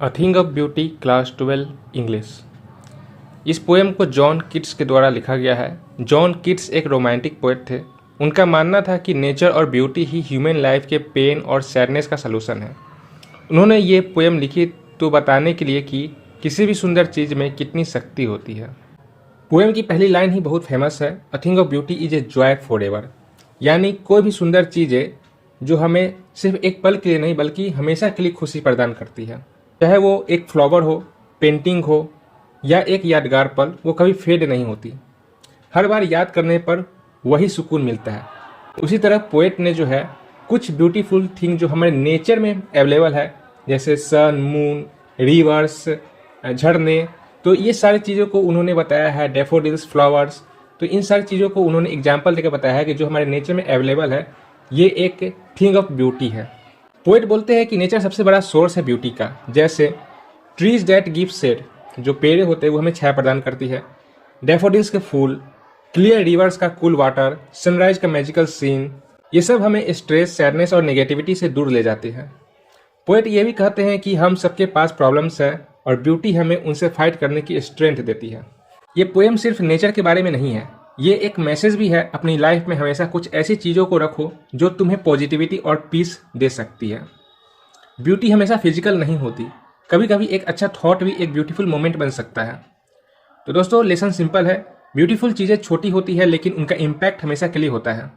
A thing of beauty class 12 English. इस poem को John Keats के द्वारा लिखा गया है। जॉन कीट्स एक रोमांटिक पोएट थे। उनका मानना था कि नेचर और ब्यूटी ही ह्यूमन लाइफ के पेन और सैडनेस का सलूशन है। उन्होंने ये पोएम लिखी तो बताने के लिए कि किसी भी सुंदर चीज़ में कितनी शक्ति होती है। पोएम की पहली लाइन ही बहुत फेमस है, a thing of beauty is a joy for ever. यानी कोई भी सुंदर चीज़ है जो हमें सिर्फ एक पल के लिए नहीं बल्कि हमेशा के लिए खुशी प्रदान करती है। चाहे वो एक फ्लावर हो, पेंटिंग हो या एक यादगार पल, वो कभी फेड नहीं होती। हर बार याद करने पर वही सुकून मिलता है। उसी तरह पोएट ने जो है कुछ ब्यूटीफुल थिंग जो हमारे नेचर में अवेलेबल है, जैसे सन, मून, रिवर्स, झरने, तो ये सारी चीज़ों को उन्होंने बताया है। डैफोडिल्स, फ्लावर्स, तो इन सारी चीज़ों को उन्होंने एग्जाम्पल देकर बताया है कि जो हमारे नेचर में अवेलेबल है, ये एक थिंग ऑफ ब्यूटी है। पोएट बोलते हैं कि नेचर सबसे बड़ा सोर्स है ब्यूटी का। जैसे ट्रीज डेट गिव शेड, जो पेड़ होते हैं वो हमें छाया प्रदान करती है। डैफोडिल्स के फूल, क्लियर रिवर्स का कूल वाटर, सनराइज का मैजिकल सीन, ये सब हमें स्ट्रेस, सैडनेस और नेगेटिविटी से दूर ले जाते हैं। पोएट ये भी कहते हैं कि हम सबके पास प्रॉब्लम्स है और ब्यूटी हमें उनसे फाइट करने की स्ट्रेंथ देती है। ये पोएम सिर्फ नेचर के बारे में नहीं है, ये एक मैसेज भी है। अपनी लाइफ में हमेशा कुछ ऐसी चीज़ों को रखो जो तुम्हें पॉजिटिविटी और पीस दे सकती है। ब्यूटी हमेशा फिजिकल नहीं होती, कभी कभी एक अच्छा थॉट भी एक ब्यूटीफुल मोमेंट बन सकता है। तो दोस्तों, लेसन सिंपल है, ब्यूटीफुल चीज़ें छोटी होती है लेकिन उनका इम्पैक्ट हमेशा के लिए होता है।